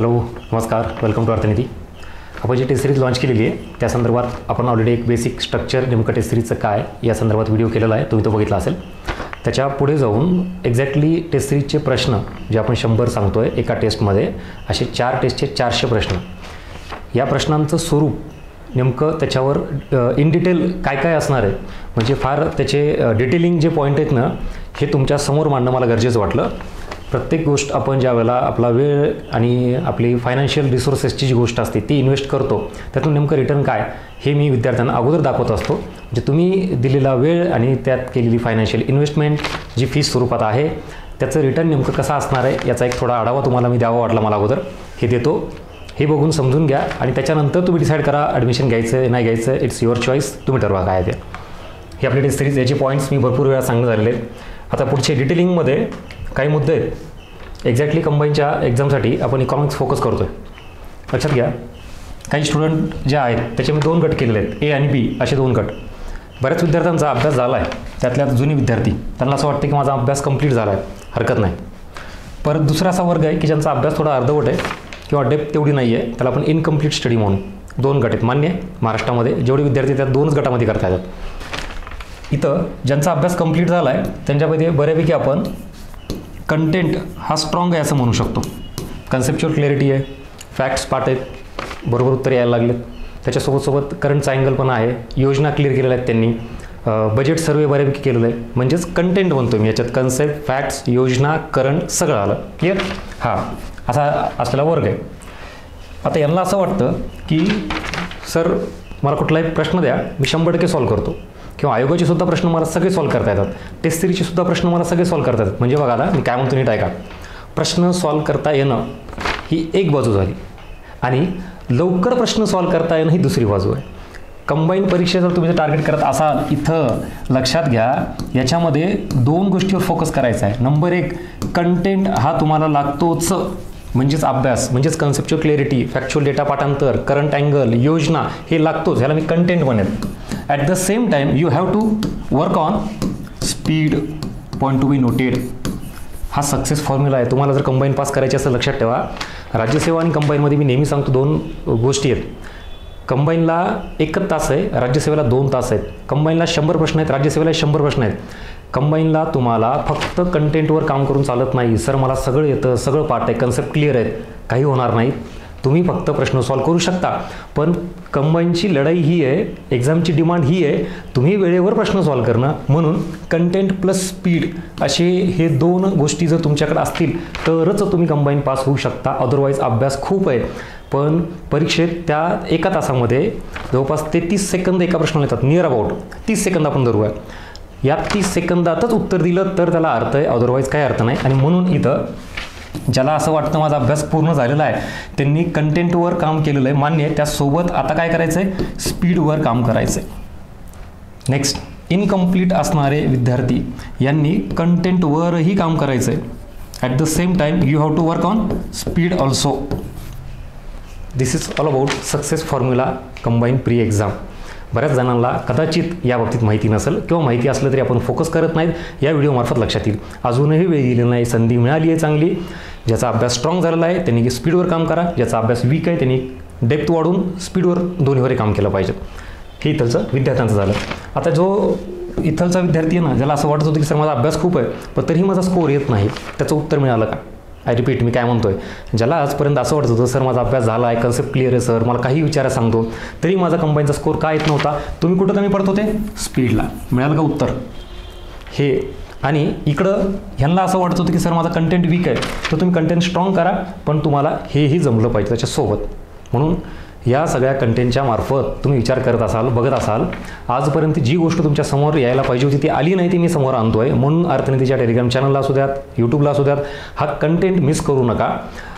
Hello नमस्कार, welcome to अर्थनीती. आपण जी taste series launch केलेली आहे त्या संदर्भात आपण ऑलरेडी एक बेसिक स्ट्रक्चर नेमकं टेस्ट सिरीजचं काय या संदर्भात व्हिडिओ केलेला आहे, तुम्ही तो बघितला असेल. त्याच्या पुढे जाऊन एक्झॅक्टली टेस्ट सिरीजचे प्रश्न जे आपण 100 सांगतो आहे एका टेस्टमध्ये, असे 4 टेस्टचे 400 प्रश्न. या प्रश्नांचं स्वरूप नेमकं त्याच्यावर इन डिटेल काय काय असणार आहे, म्हणजे फार त्याचे डिटेलिंग जे पॉईंट आहेत ना, हे तुमच्या समोर मांडणं मला गरजेचं वाटलं. प्रत्येक गोष्ट आपण ज्या वेळेला आपला वेळ आणि आपली फायनान्शियल रिसोर्सेसची जी गोष्ट असते ती इन्व्हेस्ट करतो, त्यातून नेमकं रिटर्न काय हे मी विद्यार्थ्यांना अगोदर दाखवत असतो. म्हणजे तुम्ही दिलेला वेळ आणि त्यात केलेली फायनान्शियल इन्व्हेस्टमेंट जी फीस स्वरूपात आहे त्याचं रिटर्न नेमकं कसं असणार आहे याचा एक थोडा आढावा तुम्हाला मी द्यावा वाटला मला अगोदर. हे देतो, हे बघून समजून घ्या आणि त्याच्यानंतर तुम्ही डिसाईड करा ॲडमिशन घ्यायचं आहे नाही घ्यायचं. इट्स युअर चॉईस, तुम्ही ठरवा काय ते. ही आपली टेस्ट सिरीज, याचे पॉईंट्स मी भरपूर वेळा सांगणं झालेले आहेत. आता पुढचे डिटेलिंगमध्ये काही मुद्दे आहेत. एक्झॅक्टली कंबाईनच्या एक्झामसाठी आपण इकॉनॉमिक्स फोकस करतो आहे, लक्षात घ्या. काही स्टुडंट जे आहेत त्याचे मी 2 गट केलेले आहेत, ए आणि बी असे 2 गट. बऱ्याच विद्यार्थ्यांचा अभ्यास झाला आहे, त्यातल्या जुनी विद्यार्थी, त्यांना असं वाटतं की माझा अभ्यास कंप्लीट झाला आहे, हरकत नाही. परत दुसरा असा वर्ग आहे की ज्यांचा अभ्यास थोडा अर्धवट आहे किंवा डेप्थ तेवढी नाही आहे, त्याला आपण इनकम्प्लीट स्टडी म्हणून. 2 गट आहेत, मान्य आहे. महाराष्ट्रामध्ये जेवढे विद्यार्थी त्यात 2च गटामध्ये करता येतात. इथं ज्यांचा अभ्यास कंप्लीट झाला आहे त्यांच्यामध्ये बऱ्यापैकी आपण कंटेंट हा स्ट्रॉंग आहे असं म्हणू शकतो. कन्सेप्च्युअल क्लॅरिटी आहे, फॅक्ट्स पाठ आहेत, बरोबर उत्तर यायला लागलेत. त्याच्यासोबत करंटचा अँगल पण आहे, योजना क्लिअर केलेल्या आहेत त्यांनी, बजेट सर्वे बऱ्यापैकी केलेलं आहे. म्हणजेच कंटेंट म्हणतो मी याच्यात, कन्सेप्ट, फॅक्ट्स, योजना, करंट सगळं आलं. क्लिअर? हां, असा असलेला वर्ग आहे. आता यांना असं वाटतं की सर मला कुठलाही प्रश्न द्या, मी 100% सॉल्व्ह करतो, किंवा आयोगाचे सुद्धा प्रश्न मला सगळे सॉल्व्ह करता येतात, टेस्ट सिरीजचे सुद्धा प्रश्न मला सगळे सॉल्व्ह करता येतात. म्हणजे बघा, आता मी काय म्हणतो नीट ऐका. प्रश्न सॉल्व्ह करता येणं ही एक बाजू झाली आणि लवकर प्रश्न सॉल्व्ह करता येणं ही दुसरी बाजू आहे. कंबाईन परीक्षा जर तुम्ही टार्गेट करत असाल, इथं लक्षात घ्या, याच्यामध्ये 2 गोष्टीवर फोकस करायचा आहे. नंबर 1, कंटेंट हा तुम्हाला लागतोच, म्हणजेच अभ्यास, म्हणजेच कन्सेप्च्युअल क्लॅरिटी, फॅक्च्युअल डेटा पाठांतर, करंट अँगल, योजना हे लागतोच, ह्याला मी कंटेंट म्हणेन. At the same time you have to work on speed, point to be noted. हा सक्सेस फॉर्म्युला आहे. तुम्हाला जर कंबाईन पास करायची असं लक्षात ठेवा. राज्यसेवा आणि कंबाईनमध्ये मी नेहमी सांगतो 2 गोष्टी आहेत. कंबाईनला 1 तास आहे, राज्यसेवेला 2 तास आहेत. कंबाईनला 100 प्रश्न आहेत, राज्यसेवेला 100 प्रश्न आहेत. कंबाईनला तुम्हाला फक्त कंटेंटवर काम करून चालत नाही. सर मला सगळं येतं, सगळं पाठ आहे, कन्सेप्ट क्लिअर आहेत, काही होणार नाही. तुम्ही फक्त प्रश्न सॉल्व्ह करू शकता, पण कंबाईनची लढाई ही आहे, एक्झामची डिमांड ही आहे, तुम्ही वेळेवर प्रश्न सॉल्व्ह करणं. म्हणून कंटेंट प्लस स्पीड असे हे 2 गोष्टी जर तुमच्याकडे असतील तरच तुम्ही कंबाईन पास होऊ शकता. अदरवाईज अभ्यास खूप आहे, पण परीक्षेत त्या 1 तासामध्ये जवळपास 33 सेकंद एका प्रश्नाला येतात, नियर अबाउट 30 सेकंद आपण धरूया. या 30 सेकंदातच उत्तर दिलं तर त्याला अर्थ आहे, अदरवाईज काही अर्थ नाही. आणि म्हणून इथं ज्याला असं वाटतं माझा अभ्यास पूर्ण झालेला आहे त्यांनी कंटेंटवर काम केलेलं आहे, मान्य आहे. त्यासोबत आता काय करायचं आहे, स्पीडवर काम करायचं आहे. नेक्स्ट, इनकम्प्लीट असणारे विद्यार्थी यांनी कंटेंटवरही काम करायचं आहे. At the same time you have to work on speed also. This is all about success formula combine pre exam. बऱ्याच जणांना कदाचित या बाबतीत माहिती नसेल, किंवा माहिती असलं तरी आपण फोकस करत नाहीत. या व्हिडिओमार्फत लक्षात येईल. अजूनही वेळ गेली नाही, संधी मिळाली आहे चांगली. ज्याचा अभ्यास स्ट्रॉंग झालेला आहे त्यांनी स्पीडवर काम करा, ज्याचा अभ्यास वीक आहे त्यांनी डेप्थ वाढून स्पीडवर दोन्हीवरही काम केलं पाहिजे. हे इथलचं विद्यार्थ्यांचं झालं. आता जो इथलचा विद्यार्थी आहे ना, ज्याला असं वाटत होतं की सर माझा अभ्यास खूप आहे पण तरीही माझा स्कोअर येत नाही, त्याचं उत्तर मिळालं का? आय रिपीट, मी काय म्हणतोय, ज्याला आजपर्यंत असं वाटत होतं सर माझा अभ्यास झाला आहे, कन्सेप्ट क्लिअर आहे सर, मला काही विचारायला सांगतो तरी माझा कंबाईनचा स्कोअर का येत नव्हता, तुम्ही कुठं कमी पडत होते? स्पीडला. मिळालं का उत्तर? हे. आणि इकडं ह्यांना असं वाटत होतं की सर माझा कंटेंट वीक आहे, तर तुम्ही कंटेंट स्ट्रॉंग करा, पण तुम्हाला हेही जमलं पाहिजे त्याच्यासोबत. म्हणून या सगळ्या कंटेंटच्या मार्फत तुम्ही विचार करत असाल, बघत असाल, आजपर्यंत जी गोष्ट तुमच्या समोर यायला पाहिजे होती ती आली नाही, ती मी समोर आणतोय. म्हणून अर्थनीतीच्या टेलिग्राम चॅनलला असू द्यात, यूट्यूबला असू द्यात, हा कंटेंट मिस करू नका.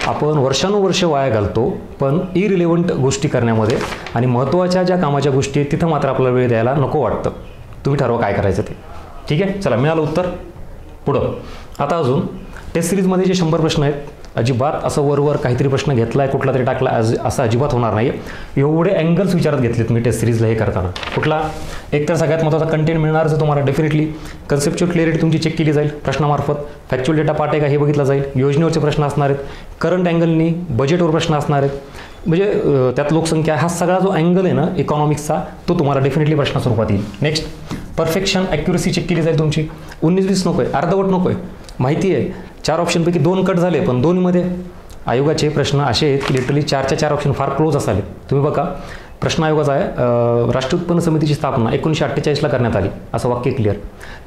आपण वर्षानुवर्ष वाया घालतो पण इरिलेव्हंट गोष्टी करण्यामध्ये, आणि महत्त्वाच्या ज्या कामाच्या गोष्टी आहेत तिथं मात्र आपल्याला वेळ द्यायला नको वाटतं. तुम्ही ठरवा काय करायचं ते. ठीक आहे, चला मिळालं उत्तर. पुढं आता अजून टेस्ट सिरीजमध्ये जे 100 प्रश्न आहेत अजिबात असं वरवर काहीतरी प्रश्न घेतला आहे कुठला तरी टाकला असं अजिबात होणार नाही. एवढे अँगल्स विचारात घेतलेत मी टेस्ट सिरीजला हे करताना. कुठला एक तर सगळ्यात महत्त्वाचा कंटेंट मिळणारच तुम्हाला डेफिनेटली. कन्सेप्च्युअल क्लिअरिटी तुमची चेक केली जाईल प्रश्नामार्फत. फॅक्च्युअल डेटा पार्ट आहे का हे बघितलं जाईल. योजनेवरचे प्रश्न असणार आहेत. करंट अँगलनी बजेटवर प्रश्न असणार आहेत. म्हणजे त्यात लोकसंख्या हा सगळा जो अँगल आहे ना इकॉनॉमिक्सचा तो तुम्हाला डेफिनेटली प्रश्न स्वरूपात येईल. नेक्स्ट परफेक्शन ॲक्युरसी चेक केली जाईल तुमची. 19-20 नको आहे, अर्धवट नको आहे. माहिती आहे 4 ऑप्शनपैकी 2 कट झाले पण 2मध्ये आयोगाचे प्रश्न असे आहेत की लिटरली 4च्या 4 ऑप्शन फार क्लोज असाले. तुम्ही बघा प्रश्न आयोगाचा आहे राष्ट्रीय उत्पन्न समितीची स्थापना 1948ला करण्यात आली असं वाक्य क्लिअर.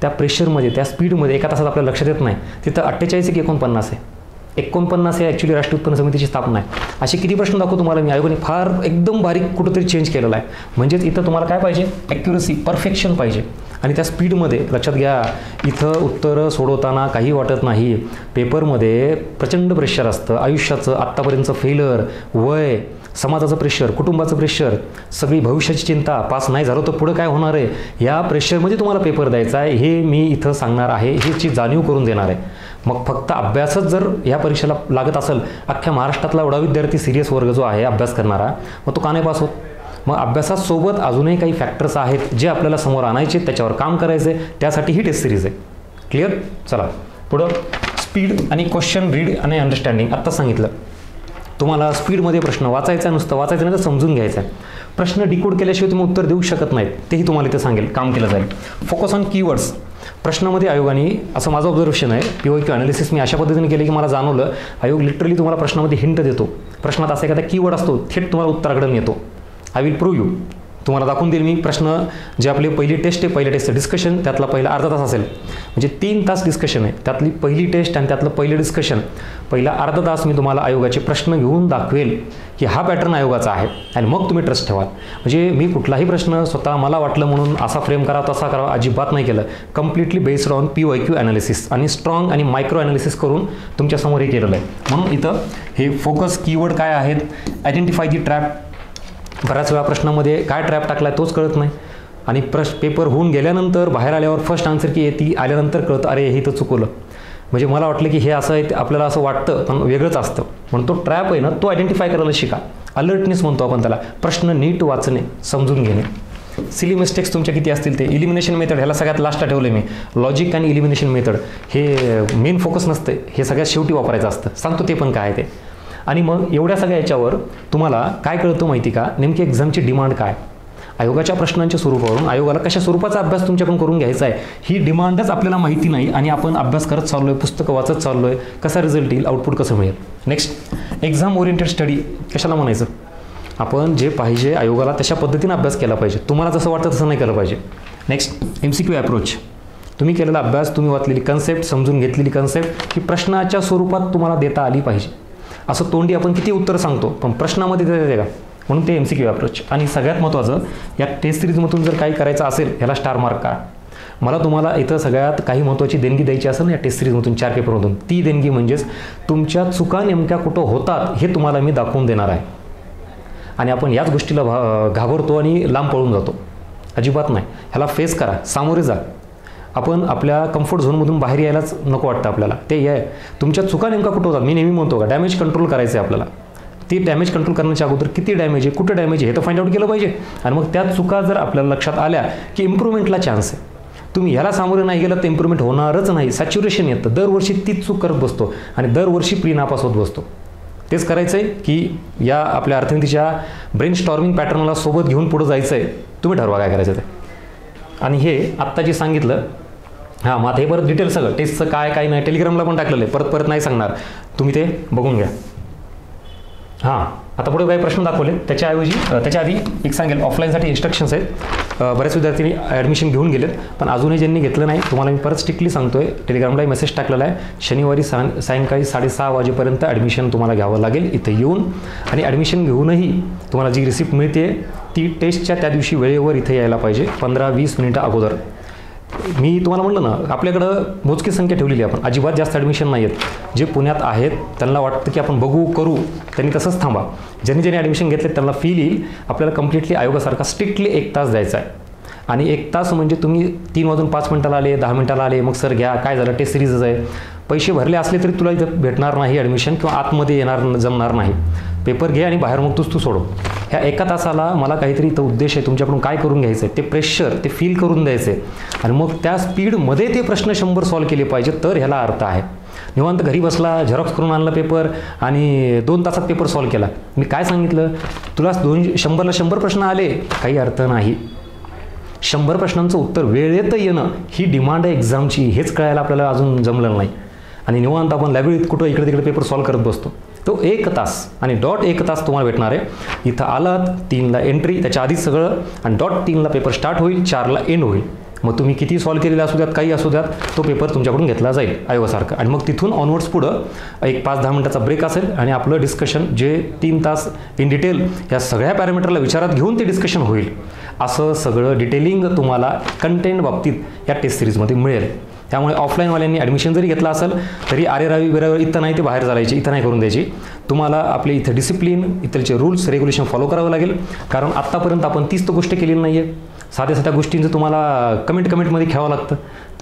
त्या प्रेशरमध्ये त्या स्पीडमध्ये एका तासात आपल्याला लक्षात येत नाही. तिथं 48 की 49 आहे. 49 हे ॲक्च्युली राष्ट्रीय उत्पन्न समितीची स्थापना आहे. असे किती प्रश्न दाखवतो तुम्हाला मी. आयोगाने फार एकदम बारीक कुठंतरी चेंज केलेला आहे. म्हणजेच इथं तुम्हाला काय पाहिजे ॲक्युरसी परफेक्शन पाहिजे. आणि त्या स्पीडमध्ये लक्षात घ्या इथं उत्तरं सोडवताना काही वाटत नाही. पेपरमध्ये प्रचंड प्रेशर असतं आयुष्याचं. आत्तापर्यंतचं फेलर, वय, समाजाचं प्रेशर, कुटुंबाचं प्रेशर, सगळी भविष्याची चिंता, पास नाही झालं तर पुढं काय होणार आहे या प्रेशरमध्ये तुम्हाला पेपर द्यायचा आहे हे मी इथं सांगणार आहे. ह्याची जाणीव करून देणार आहे. मग फक्त अभ्यासच जर या परीक्षेला लागत असेल अख्ख्या महाराष्ट्रातला एवढा विद्यार्थी सिरियस वर्ग जो आहे अभ्यास करणारा मग तो का नाही पास होत. मग अभ्यासासोबत अजूनही काही फॅक्टर्स आहेत जे आपल्याला समोर आणायचे त्याच्यावर काम करायचं आहे. त्यासाठी ही टेस्ट सिरीज आहे. क्लिअर. चला पुढं स्पीड आणि क्वेश्चन रीड आणि अंडरस्टँडिंग. आत्ता सांगितलं तुम्हाला स्पीडमध्ये प्रश्न वाचायचा नुसतं वाचायचं नाही तर समजून घ्यायचा आहे. प्रश्न डिकोड केल्याशिवाय तुम्ही उत्तर देऊ शकत नाहीत तेही तुम्हाला इथे सांगेल काम केलं जाईल. Focus on keywords. प्रश्नामध्ये आयोगाने असं माझं ऑब्झर्वेशन आहे PYQ ॲनालिसिस मी अशा पद्धतीने केलं की मला जाणवलं आयोग लिटरली तुम्हाला प्रश्नामध्ये हिंट देतो. प्रश्नात असा एखादा कीवर्ड असतो थेट तुम्हाला उत्तराकडे येतो. I will prove you. तुम्हाला दाखवून देईल मी. प्रश्न जे आपली पहिली टेस्ट आहे पहिल्या टेस्टचं डिस्कशन त्यातला पहिला अर्धा तास असेल म्हणजे 3 तास डिस्कशन आहे. त्यातली पहिली टेस्ट आणि त्यातलं पहिलं डिस्कशन पहिला अर्धा तास मी तुम्हाला आयोगाचे प्रश्न घेऊन दाखवेल की हा पॅटर्न आयोगाचा आहे आणि मग तुम्ही ट्रस्ट ठेवाल. म्हणजे मी कुठलाही प्रश्न स्वतः मला वाटलं म्हणून असा फ्रेम करा तसा करावा अजिबात नाही केलं. Completely based on PYQ analysis आणि स्ट्रॉंग आणि मायक्रो ॲनालिसिस करून तुमच्यासमोर हे केलेलं आहे. म्हणून इथं हे फोकस कीवर्ड काय आहेत. Identify the trap. बऱ्याच वेळा प्रश्नामध्ये काय ट्रॅप टाकला आहे तोच कळत नाही आणि पेपर होऊन गेल्यानंतर बाहेर आल्यावर फर्स्ट आन्सर की ती आल्यानंतर कळतं अरे हे तर चुकवलं. म्हणजे मला वाटलं की हे असं आहे आपल्याला असं वाटतं पण वेगळंच असतं. म्हणून तो ट्रॅप आहे ना तो आयडेंटिफाय करायला शिका. अलर्टनेस म्हणतो आपण त्याला. प्रश्न नीट वाचणे समजून घेणे. सिली मिस्टेक्स तुमच्या किती असतील ते. इलिमिनेशन मेथड ह्याला सगळ्यात लास्टला ठेवलं मी. लॉजिक आणि इलिमिनेशन मेथड हे मेन फोकस नसते हे सगळ्यात शेवटी वापरायचं असतं. सांगतो ते पण काय आहे ते. आणि मग एवढ्या सगळ्या याच्यावर तुम्हाला काय कळतं माहिती का नेमकी एक्झामची डिमांड काय. आयोगाच्या प्रश्नांच्या स्वरूपावरून आयोगाला कशा स्वरूपाचा अभ्यास तुमच्याकडून करून घ्यायचा आहे ही डिमांडच आपल्याला माहिती नाही आणि आपण अभ्यास करत चाललो आहे पुस्तकं वाचत चाललो आहे. कसा रिझल्ट येईल आउटपुट कसं मिळेल. नेक्स्ट एक्झाम ओरिएंटेड स्टडी कशाला म्हणायचं. आपण जे पाहिजे आयोगाला तशा पद्धतीने अभ्यास केला पाहिजे. तुम्हाला जसं वाटतं तसं नाही केलं पाहिजे. Next MCQ approach. तुम्ही केलेला अभ्यास तुम्ही वाचलेली कन्सेप्ट समजून घेतलेली कन्सेप्ट ही प्रश्नाच्या स्वरूपात तुम्हाला देता आली पाहिजे. असं तोंडी आपण किती उत्तर सांगतो पण प्रश्नामध्ये देते का म्हणून ते MCQ अप्रोच. आणि सगळ्यात महत्त्वाचं या टेस्ट सिरीजमधून जर काही करायचं असेल ह्याला स्टार मार्क करा. मला तुम्हाला इथं सगळ्यात काही महत्त्वाची देणगी द्यायची असेल ना या टेस्ट सिरीजमधून 4 पेपरमधून ती देणगी म्हणजेच तुमच्या चुका नेमक्या कुठं होतात हे तुम्हाला मी दाखवून देणार आहे. आणि आपण याच गोष्टीला घाबरतो आणि लांब पळून जातो. अजिबात नाही. ह्याला फेस करा सामोरे जा. आपण आपल्या कम्फर्ट झोनमधून बाहेर यायलाच नको वाटतं आपल्याला. ते आहे तुमच्या चुका नेमका कुठं होतात. मी नेहमी म्हणतो का डॅमेज कंट्रोल करायचं आहे आपल्याला. ती डॅमेज कंट्रोल करण्याच्या अगोदर किती डॅमेज आहे कुठं डॅमेज आहे हे तर फाइंड आउट केलं पाहिजे. आणि मग त्या चुका जर आपल्याला लक्षात आल्या की इम्प्रूव्हमेंटला चान्स आहे. तुम्ही ह्याला सामोरे नाही गेलं तर इम्प्रूव्हमेंट होणारच नाही. सॅच्युरेशन येतं. दरवर्षी तीच चूक करत बसतो आणि दरवर्षी प्री नापास होत बसतो. तेच करायचं आहे की या आपल्या अर्थनीतीच्या ब्रेन स्टॉर्मिंग पॅटर्नला सोबत घेऊन पुढं जायचं आहे. तुम्ही ठरवा काय करायचं ते. आणि हे आत्ता जे सांगितलं हां मग हे परत डिटेल सगळं टेस्टचं काय नाही टेलिग्रामला पण टाकलेलं आहे. परत नाही सांगणार. तुम्ही ते बघून घ्या. हां आता पुढे काही प्रश्न दाखवले त्याच्या आधी एक सांगेल ऑफलाईनसाठी इन्स्ट्रक्शन्स आहेत. बऱ्याच विद्यार्थ्यांनी ॲडमिशन घेऊन गेलेत पण अजूनही ज्यांनी घेतलं नाही तुम्हाला मी परत स्ट्रिक्टली सांगतो आहे. टेलिग्रामलाही मेसेज टाकलेला आहे. शनिवारी सायंकाळी 6:30 वाजेपर्यंत ॲडमिशन तुम्हाला घ्यावं लागेल इथं येऊन. आणि ॲडमिशन घेऊनही तुम्हाला जी रिसिप्ट मिळते ती टेस्टच्या त्या दिवशी वेळेवर इथे यायला पाहिजे 15-20 मिनिटं अगोदर. मी तुम्हाला म्हटलं ना आपल्याकडं मोजकी संख्या ठेवलेली आपण अजिबात जास्त ॲडमिशन नाही आहेत. जे पुण्यात आहेत त्यांना वाटतं की आपण बघू करू त्यांनी तसंच थांबा. ज्यांनी ॲडमिशन घेतले त्यांना फील येईल आपल्याला कम्प्लिटली आयोगासारखा स्ट्रिक्टली 1 तास द्यायचा आहे. आणि 1 तास म्हणजे तुम्ही 3 वाजून 5 मिनिटाला आले 10 मिनिटाला आले मग सर घ्या काय झालं टेस्ट सिरीजच आहे पैसे भरले असले तरी तुला इथं भेटणार नाही ॲडमिशन किंवा आतमध्ये जमणार नाही. पेपर घे आणि बाहेर मग तू सोडव. ह्या एका तासाला मला काहीतरी इथं उद्देश आहे, तुमच्याकडून काय करून घ्यायचं आहे, ते प्रेशर ते फील करून द्यायचं आहे आणि मग त्या स्पीडमध्ये ते प्रश्न 100 सॉल्व्ह केले पाहिजे, तर ह्याला अर्थ आहे. निवांत घरी बसला, झेरॉक्स करून आणला पेपर आणि 2 तासात पेपर सॉल्व्ह केला. मी काय सांगितलं तुला, 100ला 100 प्रश्न आले, काही अर्थ नाही. 100 प्रश्नांचं उत्तर वेळेत येणं ही डिमांड आहे एक्झामची, हेच कळायला आपल्याला अजून जमलं नाही. आणि निवांत आपण लायब्ररीत कुठं इकडे तिकडे पेपर सॉल्व्ह करत बसतो. तो 1 तास आणि डॉट 1 तास तुम्हाला भेटणार आहे. इथं आलात 3ला एंट्री, त्याच्या आधीच सगळं, आणि डॉट 3ला पेपर स्टार्ट होईल, 4ला एंड होईल. मग तुम्ही किती सॉल्व्ह केलेला असू द्यात, काही असू द्यात, तो पेपर तुमच्याकडून घेतला जाईल आयोगासारखं. आणि मग तिथून ऑनवर्ड्स पुढं एक 5-10 मिनिटाचा ब्रेक असेल आणि आपलं डिस्कशन जे 3 तास इन डिटेल या सगळ्या पॅरामीटरला विचारात घेऊन ते डिस्कशन होईल. असं सगळं डिटेलिंग तुम्हाला कंटेंट बाबतीत या टेस्ट सिरीजमध्ये मिळेल. त्यामुळे ऑफलाईनवाल्यांनी ॲडमिशन जरी घेतला असेल तरी आरेरावी बिरावी इथं नाही, ते बाहेर चालायची, इथं नाही करून द्यायची. तुम्हाला आपले इथं डिसिप्लिन, इथलचे रूल्स रेग्युलेशन फॉलो करावं लागेल. कारण आत्तापर्यंत आपण तीच तर गोष्ट केलेली नाही आहे. साध्या गोष्टींचं तुम्हाला कमेंटमध्ये घ्यावं लागतं.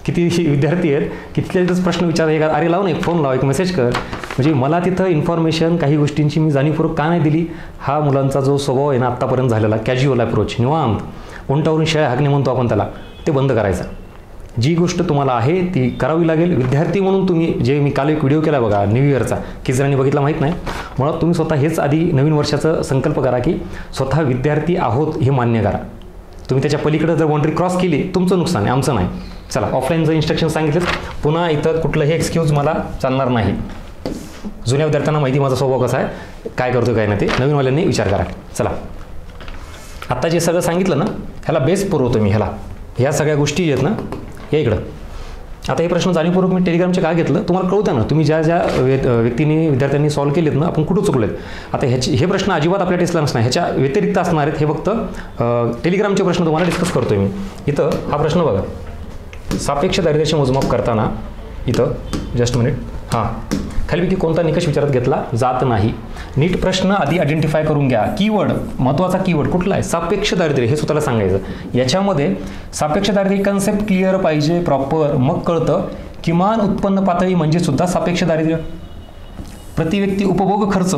किती विद्यार्थी आहेत कितलेच प्रश्न विचार, अरे लाव नाही, फोन लाव, एक मेसेज कर. म्हणजे मला तिथं इन्फॉर्मेशन काही गोष्टींची मी जाणीवपूर्वक का नाही दिली, हा मुलांचा जो स्वभाव आहे ना आत्तापर्यंत झालेला कॅज्युअल अप्रोच, निवांत उंटावरून शेळ्या हाकणे म्हणतो आपण त्याला, ते बंद करायचं. जी गोष्ट तुम्हाला आहे ती करावी लागेल. विद्यार्थी म्हणून तुम्ही, जे मी काल एक व्हिडिओ केला बघा न्यू इयरचा, किती जणांनी बघितला माहीत नाही, मुळात तुम्ही स्वतः हेच आधी नवीन वर्षाचं संकल्प करा की स्वतः विद्यार्थी आहोत हे मान्य करा. तुम्ही त्याच्या पलीकडे जर बाउंड्री क्रॉस केली, तुमचं नुकसान आहे, आमचं नाही. चला, ऑफलाईनचं इन्स्ट्रक्शन सांगितलं, पुन्हा इथं कुठलंही एक्सक्यूज मला चालणार नाही. जुन्या विद्यार्थ्यांना माहिती माझा स्वभाव कसा आहे, काय करतो काय नाही, ते नवीनवाल्यांनी विचार करा. चला, आता जे सगळं सांगितलं ना, ह्याला बेस पुरवतो मी, ह्या सगळ्या गोष्टी आहेत ना, या इकडं. आता हे प्रश्न जाणीवपूर्वक मी टेलिग्रामचे काय घेतलं तुम्हाला कळतं ना, तुम्ही ज्या व्यक्तींनी विद्यार्थ्यांनी सॉल्व्ह केलेत ना, आपण कुठं चुकलेत. आता हे प्रश्न अजिबात आपल्या टेस्टला नसणार, ह्याच्या व्यतिरिक्त असणार आहेत. हे फक्त टेलिग्रामचे प्रश्न तुम्हाला डिस्कस करतोय मी. इथं हा प्रश्न बघा, सापेक्ष दारिद्र्याचे मोजमाप करताना इथं जस्ट मिनिट, हां, खालीपैकी कोणता निकष विचारात घेतला जात नाही. नीट प्रश्न आधी आयडेंटिफाय करून घ्या. कीवर्ड, महत्त्वाचा कीवर्ड कुठला आहे, सापेक्ष दारिद्र्य, हे स्वतःला सांगायचं. याच्यामध्ये सापेक्ष दारिद्र्य कन्सेप्ट क्लिअर पाहिजे प्रॉपर, मग कळतं किमान उत्पन्न पातळी म्हणजे सुद्धा सापेक्ष दारिद्र्य. प्रति व्यक्ती उपभोग खर्च,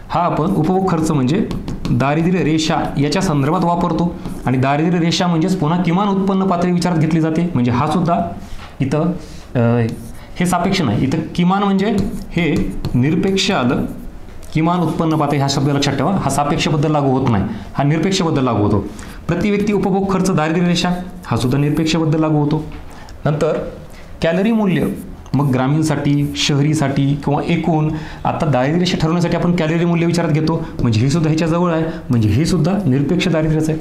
हा आपण उपभोग खर्च म्हणजे दारिद्र्य रेषा याच्या संदर्भात वापरतो. आणि दारिद्र्य रेषा म्हणजेच पुन्हा किमान उत्पन्न पातळी विचारात घेतली जाते. म्हणजे हा सुद्धा इथं हे सापेक्ष नाही, इथं किमान म्हणजे हे निरपेक्ष आलं. किमान उत्पन्न पातळी हा शब्द लक्षात ठेवा, हा सापेक्षबद्दल लागू होत नाही, हा निरपेक्षबद्दल लागू होतो. प्रति व्यक्ती उपभोग खर्च दारिद्र्य रेषा हा सुद्धा निरपेक्षबद्दल लागू होतो. नंतर कॅलरी मूल्य, मग ग्रामीणसाठी, शहरीसाठी किंवा एकूण, आता दारिद्र्य रेषा ठरवण्यासाठी आपण कॅलरी मूल्य विचारात घेतो, म्हणजे हे सुद्धा ह्याच्या जवळ आहे, म्हणजे हे सुद्धा निरपेक्ष दारिद्र्यच आहे.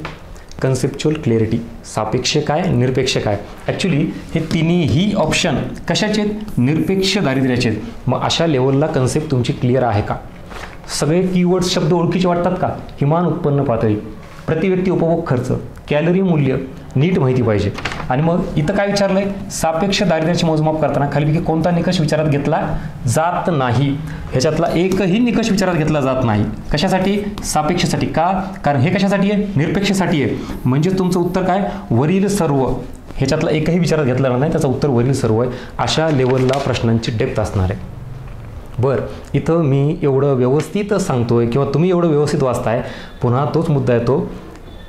कन्सेप्च्युअल क्लिअरिटी, सापेक्ष काय निरपेक्ष काय. ॲक्च्युली हे तिन्ही ऑप्शन कशाचे आहेत, निरपेक्ष दारिद्र्याचे आहेत. मग अशा लेवलला कन्सेप्ट तुमची क्लिअर आहे का, सगळे कीवर्ड्स शब्द ओळखीचे वाटतात का. किमान उत्पन्न पातळी, प्रतिव्यक्ती उपभोग खर्च, कॅलरी मूल्य नीट माहिती पाहिजे. आणि मग इथं काय विचारलंय, सापेक्ष दारिद्र्याचे मोजमाप करताना खालीपैकी कोणता निकष विचारात घेतला जात नाही. ह्याच्यातला एकही निकष विचारात घेतला जात नाही. कशासाठी, सापेक्षसाठी. का, कारण हे कशासाठी आहे, निरपेक्षसाठी आहे. म्हणजे तुमचं उत्तर काय, वरील सर्व. ह्याच्यातला एकही विचारात घेतला नाही, त्याचं उत्तर वरील सर्व आहे. अशा लेवलला प्रश्नांची डेप्थ असणार आहे. बरं, इथं मी एवढं व्यवस्थित सांगतोय किंवा तुम्ही एवढं व्यवस्थित वाचताय, पुन्हा तोच मुद्दा येतो,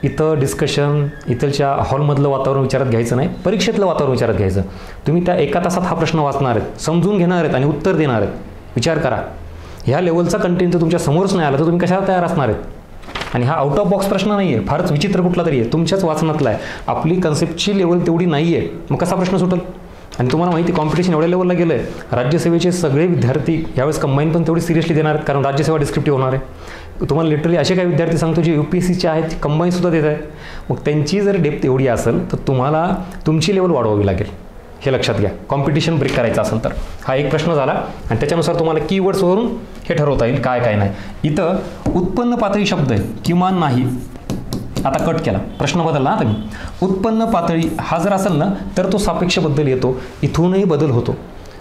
इथं डिस्कशन, इथलच्या हॉलमधलं वातावरण विचारात घ्यायचं नाही, परीक्षेतलं वातावरण विचारात घ्यायचं. तुम्ही त्या एका तासात हा प्रश्न वाचणार आहेत, समजून घेणार आहेत आणि उत्तर देणार आहेत. विचार करा, ह्या लेवलचा कंटेंट जर तुमच्या समोरच नाही आला तर तुम्ही कशाला तयार असणार आहेत. आणि हा आउट ऑफ बॉक्स प्रश्न नाही आहे, फारच विचित्र कुठला तरी आहे, तुमच्याच वाचनातला आहे. आपली कन्सेप्टची लेवल तेवढी नाही आहे, मग कसा प्रश्न सुटेल. आणि तुम्हाला माहिती, कॉम्पिटिशन एवढ्या लेवलला गेलं आहे, राज्यसेवेचे सगळे विद्यार्थी यावेळेस कंबाईन पण तेवढी सिरियसली देणार आहेत, कारण राज्यसेवा डिस्क्रिप्टिव्ह होणार आहे. तुम्हाला लिटरली असे काही विद्यार्थी सांगतो जे UPSCचे आहेत, कंबाईनसुद्धा देत आहेत. मग त्यांची जर डेप्थ एवढी असेल तर तुम्हाला तुमची लेवल वाढवावी लागेल, हे लक्षात घ्या. कॉम्पिटिशन ब्रेक करायचं असेल तर हा एक प्रश्न झाला. आणि त्याच्यानुसार तुम्हाला कीवर्ड्सवरून हे ठरवता येईल काय काय नाही. इथं उत्पन्न पातळी शब्द आहे, किमान नाही, आता कट केला, प्रश्न बदलला. आता मी उत्पन्न पातळी हा जर असेल ना तर तो सापेक्षबद्दल येतो, इथूनही बदल होतो.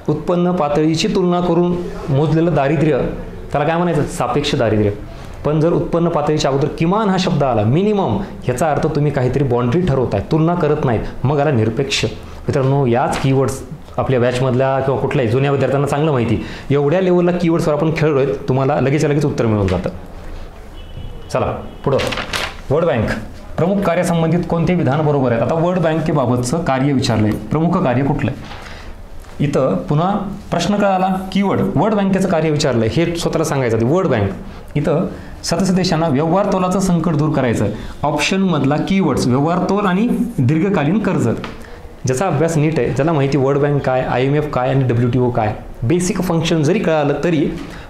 उत्पन्न पातळीची तुलना करून मोजलेलं दारिद्र्य त्याला काय म्हणायचं, सापेक्ष दारिद्र्य. पण जर उत्पन्न पातळीच्या अगोदर किमान हा शब्द आला, मिनिमम, ह्याचा अर्थ तुम्ही काहीतरी बाउंड्री ठरवताय, तुलना करत नाहीत, मग आला निरपेक्ष. मित्रांनो, याच कीवर्ड्स आपल्या बॅचमधल्या किंवा कुठल्याही जुन्या विद्यार्थ्यांना चांगलं माहिती, एवढ्या लेवलला कीवर्ड्सवर आपण खेळलो आहेत, तुम्हाला लगेच उत्तर मिळून जातं. चला पुढं. वर्ल्ड बँक प्रमुख कार्यासंबंधित कोणते विधान बरोबर आहेत? आता वर्ल्ड बँकेबाबतचं कार्य विचारलं आहे, प्रमुख कार्य कुठलं आहे? इथं पुन्हा प्रश्न कळाला, कीवर्ड वर्ल्ड बँकेचं कार्य विचारलं आहे, हे स्वतःला सांगायचं. वर्ल्ड बँक इथं सदस्य देशांना व्यवहार तोलाचं संकट दूर करायचं. ऑप्शनमधला कीवर्ड्स व्यवहार तोल आणि दीर्घकालीन कर्ज. ज्याचा अभ्यास नीट आहे, ज्याला माहिती वर्ल्ड बँक काय, IMF काय आणि WTO काय, बेसिक फंक्शन जरी कळालं तरी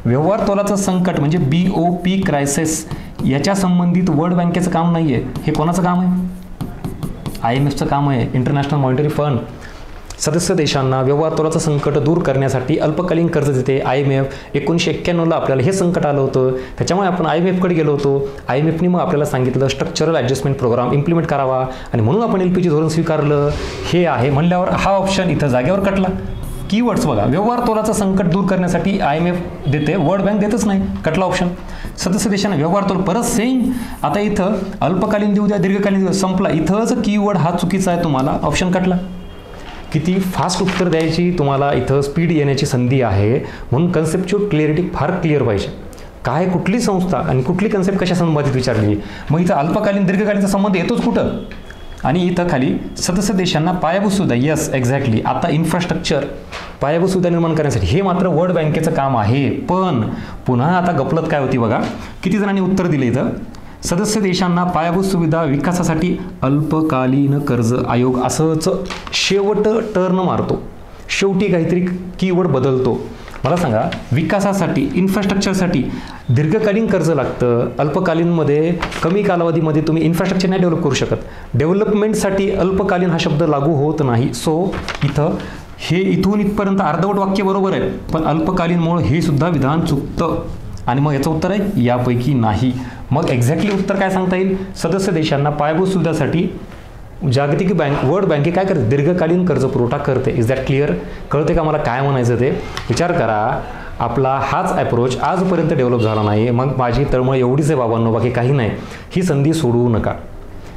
व्यवहार तोलाचं संकट म्हणजे BOP क्रायसिस याच्या संबंधित वर्ल्ड बँकेचं काम नाही आहे. हे कोणाचं काम आहे? IMFचं काम आहे, इंटरनॅशनल मॉनिटरी फंड. सदस्य देशांना व्यवहार तोलाचं संकट दूर करण्यासाठी अल्पकालीन कर्ज देते IMF. 1991ला आपल्याला हे संकट आलं होतं, त्याच्यामुळे आपण IMFकडे गेलो होतो. IMFने मग आपल्याला सांगितलं स्ट्रक्चरल ॲडजस्टमेंट प्रोग्राम इम्प्लिमेंट करावा आणि म्हणून आपण LPG धोरण स्वीकारलं. हे आहे म्हणल्यावर हा ऑप्शन इथं जागेवर कटला. कीवर्ड्स बघा, व्यवहार तोलाचं संकट दूर करण्यासाठी IMF देते, वर्ल्ड बँक देतच नाही, कटला ऑप्शन. सदस्य देशांना व्यवहार तोल परत सेम. आता इथं अल्पकालीन देऊ द्या, दीर्घकालीन देऊ, संपला. इथंच कीवर्ड हा चुकीचा आहे, तुम्हाला ऑप्शन कटला. किती फास्ट उत्तर द्यायची तुम्हाला इथं स्पीड येण्याची संधी आहे, म्हणून कन्सेप्च्युअल क्लिअरिटी फार क्लिअर पाहिजे. काय कुठली संस्था आणि कुठली कन्सेप्ट कशा संबंधित विचारली, मग इथं अल्पकालीन दीर्घकालीनचा संबंध येतोच कुठं. आणि इथं खाली सदस्य देशांना पायाभूत सुविधा, येस एक्झॅक्टली. आता इन्फ्रास्ट्रक्चर पायाभूत सुविधा निर्माण करण्यासाठी हे मात्र वर्ल्ड बँकेचं काम आहे. पण पुन्हा आता गपलत काय होती बघा, किती जणांनी उत्तर दिले इथं. सदस्य देशांना पायाभूत सुविधा विकासासाठी अल्पकालीन कर्ज आयोग असंच शेवट टर्न मारतो, शेवटी काहीतरी कीवर्ड बदलतो. मला सांगा, विकासासाठी इन्फ्रास्ट्रक्चरसाठी दीर्घकालीन कर्ज लागतं, अल्पकालीनमध्ये कमी कालावधीमध्ये तुम्ही इन्फ्रास्ट्रक्चर नाही डेव्हलप करू शकत. डेव्हलपमेंटसाठी अल्पकालीन हा शब्द लागू होत नाही. सो इथं हे इथून इथपर्यंत अर्धवट वाक्य बरोबर आहे, पण अल्पकालीनमुळे हे सुद्धा विधान चुकतं. आणि मग याचं उत्तर आहे यापैकी नाही. मग एक्झॅक्टली उत्तर काय सांगता येईल? सदस्य देशांना पायाभूत सुविधासाठी जागतिक बँक वर्ल्ड बँके काय करते? दीर्घकालीन कर्ज पुरवठा करते. Is that clear? कळते का मला काय म्हणायचं ते? विचार करा, आपला हाच अप्रोच आजपर्यंत डेव्हलप झाला नाही. मग माझी तळमळ एवढीच आहे बाबांनो, बाकी काही नाही. ही संधी सोडवू नका.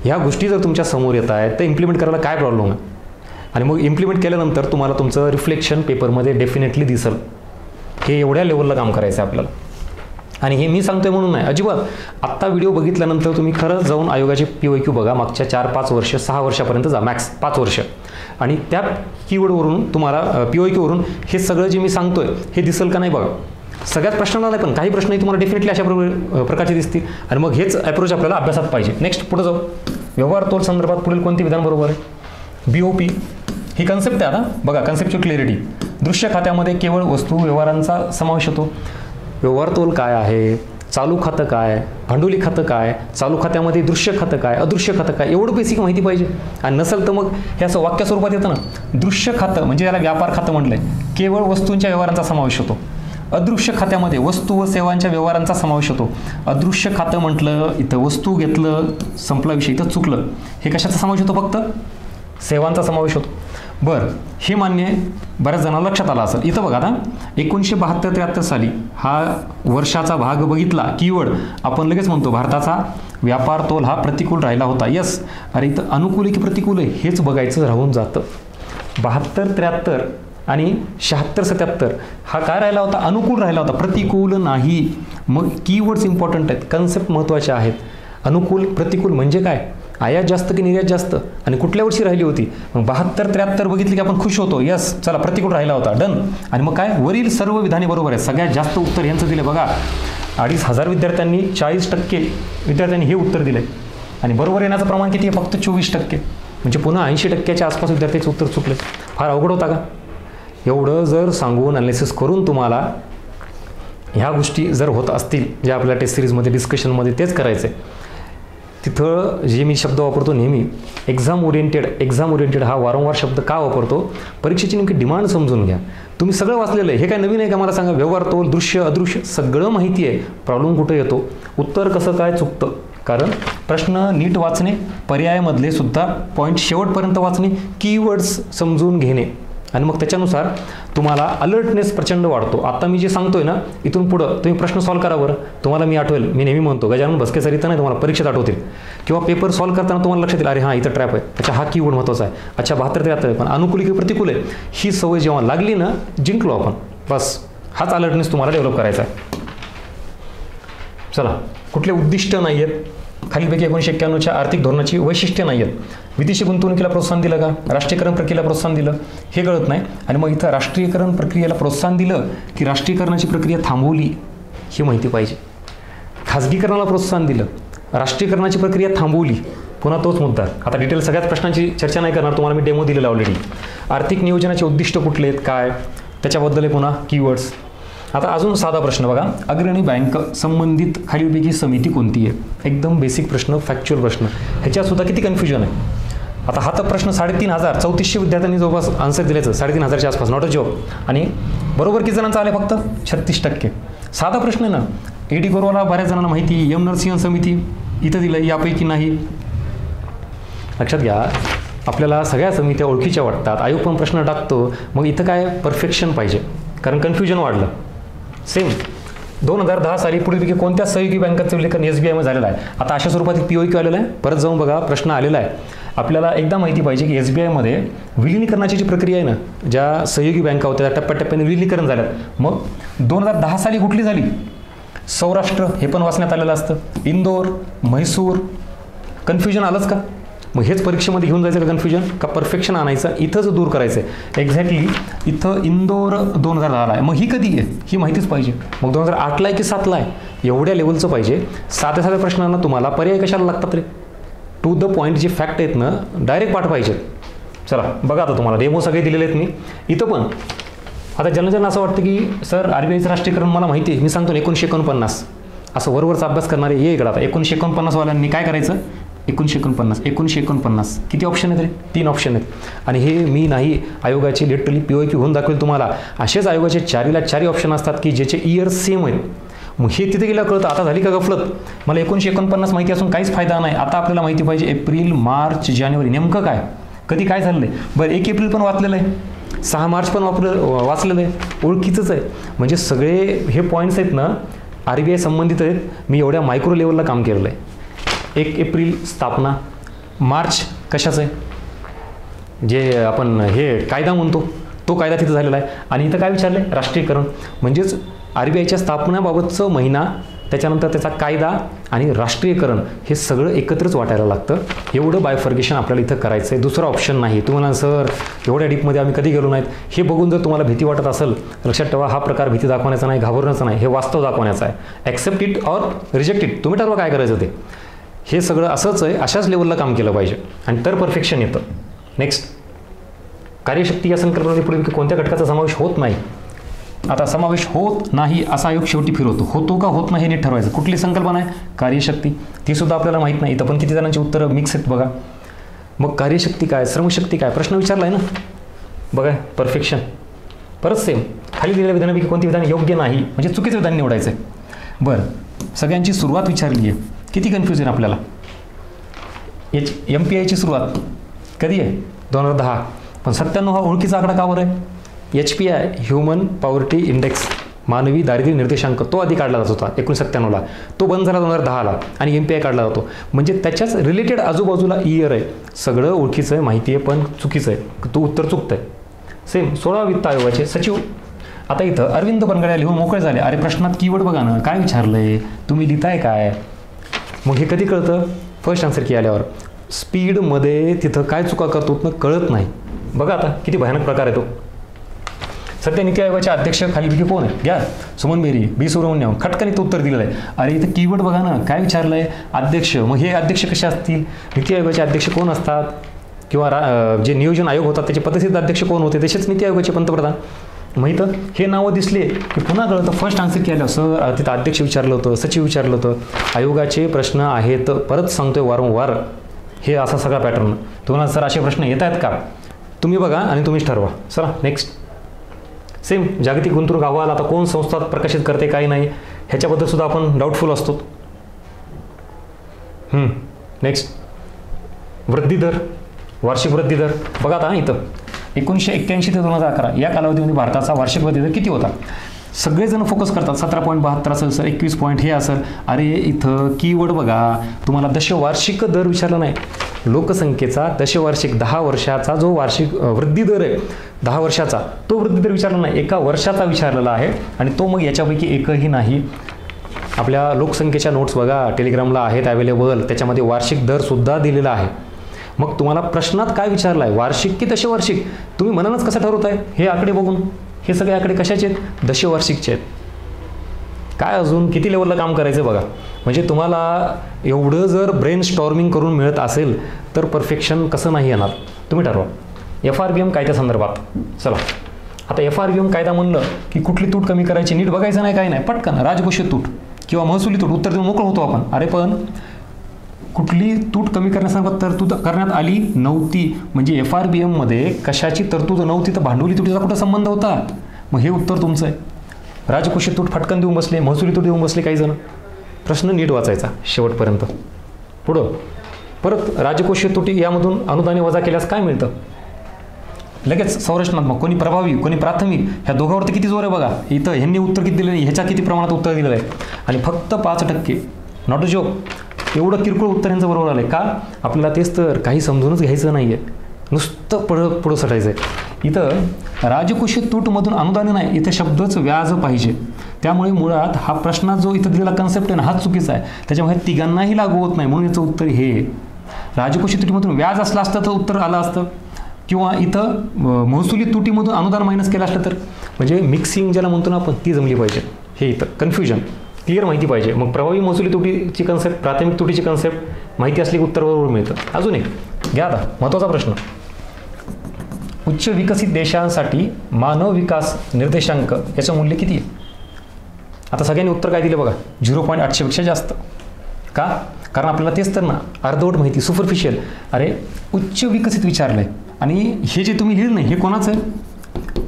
ह्या गोष्टी जर तुमच्या समोर येत आहेत तर इम्प्लिमेंट करायला काय प्रॉब्लेम आहे? आणि मग इम्प्लिमेंट केल्यानंतर तुम्हाला तुमचं रिफ्लेक्शन पेपरमध्ये डेफिनेटली दिसेल. हे एवढ्या लेवलला काम करायचं आहे आपल्याला. आणि हे मी सांगतोय म्हणून नाही, अजिबात. आत्ता व्हिडिओ बघितल्यानंतर तुम्ही खरंच जाऊन आयोगाचे POQ बघा, मागच्या 4-5 वर्ष 6 वर्षापर्यंत जा, मॅक्स 5 वर्ष. आणि त्या कीवर्डवरून तुम्हाला POQ वरून हे सगळं जे मी सांगतोय हे दिसेल का नाही बघा. सगळ्याच प्रश्नांना नाही, पण काही प्रश्नही तुम्हाला डेफिनेटली अशा प्रकारचे दिसतील. आणि मग हेच अप्रोच आपल्याला अभ्यासात पाहिजे. नेक्स्ट पुढे जाऊ. व्यवहार तोल संदर्भात पुढील कोणते विधान बरोबर आहे? BOP ही कन्सेप्ट आहे. आता बघा, कन्सेप्च्युअल क्लिअरिटी. दृश्य खात्यामध्ये केवळ वस्तू व्यवहारांचा समावेश होतो. व्यवहार तोल काय आहे, चालू खातं काय, भांडवली खातं काय, चालू खात्यामध्ये दृश्य खातं काय, अदृश्य खातं काय, एवढं बेसिक माहिती पाहिजे. आणि नसेल तर मग हे असं वाक्य स्वरूपात येतं ना, दृश्य खातं म्हणजे याला व्यापार खातं म्हटलंय, केवळ वस्तूंच्या व्यवहारांचा समावेश होतो. अदृश्य खात्यामध्ये वस्तू व सेवांच्या व्यवहारांचा समावेश होतो. अदृश्य खातं म्हटलं, इथं वस्तू घेतलं, संपला विषय, इथं चुकलं. हे कशाचा समावेश होतो? फक्त सेवांचा समावेश होतो. बरं, हे मान्य बऱ्याच जणांना लक्षात आलं असेल. इथं बघा, आता 1972-73 साली हा वर्षाचा भाग बघितला, कीवर्ड आपण लगेच म्हणतो भारताचा व्यापार तोल हा प्रतिकूल राहिला होता. यस, अरे इथं अनुकूल आहे की प्रतिकूल आहे हेच बघायचं राहून जातं. 72-73 आणि 76-77 हा काय राहिला होता? अनुकूल राहिला होता, प्रतिकूल नाही. मग कीवर्ड्स इम्पॉर्टंट आहेत, कन्सेप्ट महत्त्वाचे आहेत. अनुकूल प्रतिकूल म्हणजे काय? आयात जास्त की निर्यात जास्त, आणि कुठल्या वर्षी राहिली होती? मग 72-73 बघितली की आपण खुश होतो, यस चला प्रतिकूल राहिला होता, डन. आणि मग काय? वरील सर्व विधाने बरोबर आहे. सगळ्यात जास्त उत्तर यांचं दिले बघा. 2500 विद्यार्थ्यांनी 40% विद्यार्थ्यांनी हे उत्तर दिले. आणि बरोबर येण्याचं प्रमाण किती आहे? फक्त 24%. म्हणजे पुन्हा 80%च्या आसपास विद्यार्थ्यांचे उत्तर चुकले. फार अवघड होता का? एवढं जर सांगून अनालिसिस करून तुम्हाला ह्या गोष्टी जर होत असतील, ज्या आपल्या टेस्ट सिरीजमध्ये डिस्कशनमध्ये तेच करायचं आहे, तिथं जे मी शब्द वापरतो नेहमी, एक्झाम ओरिएंटेड हा वारंवार शब्द का वापरतो? परीक्षेची नेमकी डिमांड समजून घ्या. तुम्ही सगळं वाचलेलं आहे, हे काय नवीन आहे का? मला सांगा. व्यवहार तोल, दृश्य, अदृश्य सगळं माहिती आहे. प्रॉब्लेम कुठे येतो? उत्तर कसं काय चुकतं? कारण प्रश्न नीट वाचणे, पर्यायामधले सुद्धा पॉईंट शेवटपर्यंत वाचणे, कीवर्ड्स समजून घेणे, आणि मग त्याच्यानुसार तुम्हाला अलर्टनेस प्रचंड वाढतो. आता मी जे सांगतोय ना, इथून पुढं तुम्ही प्रश्न सॉल्व्ह करा बरं. तुम्हाला मी आठवेल, मी नेहमी म्हणतो गजानन भस्के सर इथं नाही, तुम्हाला परीक्षेत आठवतील किंवा पेपर सॉल्व्ह करताना तुम्हाला लक्षात येईल, अरे हां इथं ट्रॅप आहे, अच्छा हा कीवर्ड महत्त्वाचा आहे, अच्छा 72-73 आहे, पण अनुकूल की प्रतिकूल आहे, ही सवय जेव्हा लागली ना, जिंकलो आपण. बस हाच अलर्टनेस तुम्हाला डेव्हलप करायचा आहे. चला, कुठले उद्दिष्ट नाही आहेत खालीलपैकी 1991च्या आर्थिक धोरणाची वैशिष्ट्ये नाही आहेत. विदेशी गुंतवणुकीला प्रोत्साहन दिलं का, राष्ट्रीयकरण प्रक्रियेला प्रोत्साहन दिलं हे कळत नाही. आणि मग इथं राष्ट्रीयकरण प्रक्रियेला प्रोत्साहन दिलं की राष्ट्रीयकरणाची प्रक्रिया थांबवली ही माहिती पाहिजे. खाजगीकरणाला प्रोत्साहन दिलं, राष्ट्रीयकरणाची प्रक्रिया थांबवली, पुन्हा तोच मुद्दा. आता डिटेल सगळ्याच प्रश्नांची चर्चा नाही करणार, तुम्हाला मी डेमो दिलेला ऑलरेडी. आर्थिक नियोजनाचे उद्दिष्ट कुठले आहेत काय त्याच्याबद्दल पुन्हा कीवर्ड्स. आता अजून साधा प्रश्न बघा, अग्रणी बँक संबंधित खालीलपैकी समिती कोणती आहे. एकदम बेसिक प्रश्न, फॅक्च्युअल प्रश्न, ह्याच्यात सुद्धा किती कन्फ्युजन आहे. आता हा तर प्रश्न 3,500 3400 विद्यार्थ्यांनी जवळपास आन्सर दिल्याचं, 3,500च्या आसपास, नॉट अ जॉब. आणि बरोबर किती जणांचं आले, फक्त 36%. साधा प्रश्न आहे ना. एडी गोरवाला बऱ्याच जणांना माहिती, एम नरसिंहन समिती इथं दिलं, यापैकी नाही. लक्षात घ्या, आपल्याला सगळ्या समित्या ओळखीच्या वाटतात, आयोग पण प्रश्न टाकतो, मग इथं काय परफेक्शन पाहिजे, कारण कन्फ्युजन वाढलं. सेम 2010 साली पुढीलपैकी कोणत्या सहयोगी बँकांचं विलीकरण SBI मध्ये झालेलं आहे. आता अशा स्वरूपातील POQ आलेलं आहे, परत जाऊन बघा प्रश्न आलेला आहे. आपल्याला एकदा माहिती पाहिजे की SBI मध्ये विलिनीकरणाची जी प्रक्रिया आहे ना, ज्या सहयोगी बँका होत्या त्या टप्प्याटप्प्याने विलिनीकरण झाल्यात. मग 2010 साली कुठली झाली, सौराष्ट्र, हे पण वाचण्यात आलेलं असतं, इंदोर, म्हैसूर. कन्फ्युजन आलंच का. मग हेच परीक्षेमध्ये घेऊन जायचं का कन्फ्युजन, का परफेक्शन आणायचं, इथंच दूर करायचं आहे. एक्झॅक्टली इथं इंदोर 2010 आहे, मग ही कधी आहे ही माहितीच पाहिजे. मग 2008ला आहे की 7ला आहे, एवढ्या लेवलचं पाहिजे. साध्या साध्या प्रश्नांना तुम्हाला पर्याय कशाला लागतात रे, टू द पॉईंट जे फॅक्ट आहेत ना डायरेक्ट पाठ पाहिजेत. चला बघा, आता तुम्हाला डेमो सगळे दिलेले आहेत मी इथं पण. आता ज्यांना असं वाटतं की सर RBIचं राष्ट्रीयकरण मला माहिती आहे, मी सांगतो 1949, असं वरवरचा अभ्यास करणारे ये इकडं. आता 1949 वाल्यांनी काय करायचं, 1949 किती ऑप्शन आहेत रे, 3 ऑप्शन आहेत. आणि हे मी नाही, आयोगाची लिटरली POQ होऊन दाखवेल तुम्हाला. असेच आयोगाचे 4ला 4 ऑप्शन असतात की ज्याचे इयर सेम आहेत. मग हे तिथे गेलं कळतं. आता झाली का गफलत, मला 1949 माहिती असून काहीच फायदा नाही. आता आपल्याला माहिती पाहिजे एप्रिल, मार्च, जानेवारी नेमकं काय, कधी काय झालं आहे. बरं 1 एप्रिल पण वाचलेलं आहे, 6 मार्च पण वाचलेलं आहे, ओळखीचंच आहे. म्हणजे सगळे हे पॉईंट्स आहेत ना RBI संबंधित आहेत. मी एवढ्या मायक्रो लेवलला काम केलेलं आहे. 1 एप्रिल स्थापना, मार्च कशाचं आहे, जे आपण हे कायदा म्हणतो तो कायदा तिथं झालेला आहे. आणि इथं काय विचारलं आहे, राष्ट्रीयकरण. म्हणजेच RBIच्या स्थापनाबाबतचं महिना, त्याच्यानंतर त्याचा कायदा आणि राष्ट्रीयकरण हे सगळं एकत्रच वाटायला लागतं. एवढं बायफर्गेशन आपल्याला इथं करायचं आहे, दुसरा ऑप्शन नाही. तुम्हाला सर एवढ्या डीपमध्ये आम्ही कधी गेलो नाहीत, हे बघून जर तुम्हाला भीती वाटत असेल, लक्षात ठेवा हा प्रकार भीती दाखवण्याचा नाही, घाबरण्याचा नाही, हे वास्तव दाखवण्याचा आहे. Accept it or reject it, तुम्ही ठरवा काय करायचं ते. हे सगळं असंच आहे, अशाच लेवलला काम केलं पाहिजे आणि तर परफेक्शन येतं. नेक्स्ट, कार्यशक्ती या संकल्पनेमध्ये पुढे कोणत्या घटकाचा समावेश होत नाही. आता समावेश होत नाही असा आयोग शेवटी फिरवतो, होतो का होत नाही हे नीट ठरवायचं. कुठली संकल्पना आहे, कार्यशक्ती, ती सुद्धा आपल्याला माहीत नाही. इथं पण किती जणांची उत्तरं मिक्स आहेत बघा. मग कार्यशक्ती काय, श्रमशक्ती काय, प्रश्न विचारला आहे ना, बघा परफेक्शन. परत सेम, खाली दिलेल्या विधानापैकी कोणती विधान योग्य नाही, म्हणजे चुकीचं विधान निवडायचं आहे. बरं, सगळ्यांची सुरुवात विचारली आहे, किती कन्फ्युजन आपल्याला. MPIची सुरुवात कधी आहे, 2010. पण 97 हा ओळखीचा आकडा का बरं आहे. HPI ह्युमन पॉवर्टी इंडेक्स, मानवी दारिद्र्य निर्देशांक, तो आधी काढला जात होता 1997ला, तो बंद झाला 2010ला आणि MPI काढला जातो. म्हणजे त्याच्याच रिलेटेड आजूबाजूला इयर आहे, सगळं ओळखीचं आहे, माहिती आहे, पण चुकीचं आहे, तो उत्तर चुकतं आहे. सेम 16 वित्त आयोगाचे सचिव. आता इथं अरविंद बनगड्या लिहून मोकळे झाले. अरे प्रश्नात कीवर्ड बघा ना, काय विचारलंय, तुम्ही लिहिताय काय. मग हे कधी कळतं, फर्स्ट आन्सर की आल्यावर. स्पीडमध्ये तिथं काय चुका करतो ना कळत नाही. बघा आता किती भयानक प्रकार आहे तो. सध्या नीती आयोगाचे अध्यक्ष खालीलपैकी कोण आहे, घ्या, सुमन मेरी, B सुब्रमण्यम. खटकन इथं उत्तर दिलेलं आहे. अरे इथं कीवर्ड बघा ना, काय विचारलं आहे, अध्यक्ष. मग हे अध्यक्ष कसे असतील, नीती आयोगाचे अध्यक्ष कोण असतात, किंवा जे नियोजन आयोग होतात त्याचे पदसिद्ध अध्यक्ष कोण होते, तसेच नीती आयोगाचे पंतप्रधान. मग इथं हे नावं दिसले की पुन्हा कळतं. फर्स्ट आन्सर केलं सर, तिथं अध्यक्ष विचारलं होतं, सचिव विचारलं होतं. आयोगाचे प्रश्न आहेत, परत सांगतोय वारंवार, हे असा सगळा पॅटर्न. तुम्हाला सर असे प्रश्न येत आहेत का, तुम्ही बघा आणि तुम्हीच ठरवा. चला नेक्स्ट. सेम जागतिक गुंतवणूक अहवाल, आता कोण संस्था प्रकाशित करते काही नाही, ह्याच्याबद्दल सुद्धा आपण डाऊटफुल असतो. नेक्स्ट, वृद्धी दर, वार्षिक वृद्धी दर. बघा आता इथं 1981 ते 2011 या कालावधीमध्ये भारताचा वार्षिक वृद्धी दर किती होता? सगळेजण फोकस करतात 17.72 असेल सर, 21 पॉईंट हे असेल. अरे इथं कीवर्ड बघा, तुम्हाला दशवार्षिक दर विचारला नाही. लोकसंख्येचा दशवार्षिक 10 वर्षाचा जो वार्षिक वृद्धी दर आहे 10 वर्षाचा, तो वृद्धी दर विचारला नाही, एका वर्षाचा विचारलेला आहे. आणि तो मग याच्यापैकी एकही नाही. आपल्या लोकसंख्येच्या नोट्स बघा टेलिग्रामला आहेत अवेलेबल, त्याच्यामध्ये वार्षिक दरसुद्धा दिलेला आहे. मग तुम्हाला प्रश्नात काय विचारलं आहे, वार्षिक की दशवार्षिक? तुम्ही मनानच कसं ठरवताय हे आकडे बघून? हे सगळे आकडे कशाचे आहेत? दशवार्षिकचे आहेत. काय अजून किती लेवलला काम करायचं बघा. म्हणजे तुम्हाला एवढं जर ब्रेन स्टॉर्मिंग करून मिळत असेल तर परफेक्शन कसं नाही येणार? तुम्ही ठरवा. FRBM कायद्यासंदर्भात चला, आता FRBM कायदा म्हणलं की कुठली तूट कमी करायची नीट बघायचं नाही, काही नाही, पटकन राजकोषीय तूट किंवा महसुली तूट उत्तर देऊन मोकळं होतो आपण. अरे पण कुठली तूट कमी करण्यासंदर्भात तरतूद करण्यात आली नव्हती. म्हणजे FRBM मध्ये कशाची तरतूद नव्हती तर भांडवली तुटीचा कुठं संबंध होता? मग हे उत्तर तुमचं आहे. राजकोषीय तूट फटकन देऊन बसले, महसुली तूट देऊन बसले काही जण. प्रश्न नीट वाचायचा शेवटपर्यंत. पुढं परत राजकोषीय तुटी यामधून अनुदाने वजा केल्यास काय मिळतं? लगेच संरचनात्मक, कोणी प्रभावी कोणी प्राथमिक, ह्या दोघांवरती किती जोर आहे बघा. इथं ह्यांनी उत्तर किती दिलं नाही, ह्याच्या किती प्रमाणात उत्तर दिलेलं आहे. आणि फक्त 5%, नॉट अ जोक. एवढं किरकोळ उत्तर यांचं बरोबर आलं आहे का? आपल्याला तेच तर काही समजूनच घ्यायचं नाही आहे, नुसतं पुढं सरसायचं आहे. इथं राजकोषीय तूटमधून अनुदान नाही, इथं शब्दच व्याज पाहिजे. त्यामुळे मुळात हा प्रश्नात जो इथं दिलेला कन्सेप्ट आहे ना हाच चुकीचा आहे. त्याच्यामुळे तिघांनाही लागू होत नाही, म्हणून याचं उत्तर हे. राजकोषीय तुटीमधून व्याज असलं असतं तर उत्तर आलं असतं, किंवा इथं महसुली तुटीमधून अनुदान मायनस केलं असलं तर. म्हणजे मिक्सिंग ज्याला म्हणतो ना आपण ती जमली पाहिजे. हे इथं कन्फ्युजन क्लिअर माहिती पाहिजे. मग प्रभावी महसुली तुटीची कन्सेप्ट, प्राथमिक तुटीची कन्सेप्ट माहिती असली की उत्तर बरोबर मिळतं. अजून एक घ्या आता महत्त्वाचा प्रश्न. उच्च विकसित देशांसाठी मानव विकास निर्देशांक याचं मूल्य किती आहे? आता सगळ्यांनी उत्तर काय दिलं बघा, 0.800 पेक्षा जास्त. का? कारण आपल्याला तेच तर ना अर्धवट माहिती, सुपरफिशियल. अरे उच्च विकसित विचारलं आहे आणि हे जे तुम्ही लिहिलं नाही हे कोणाचं आहे?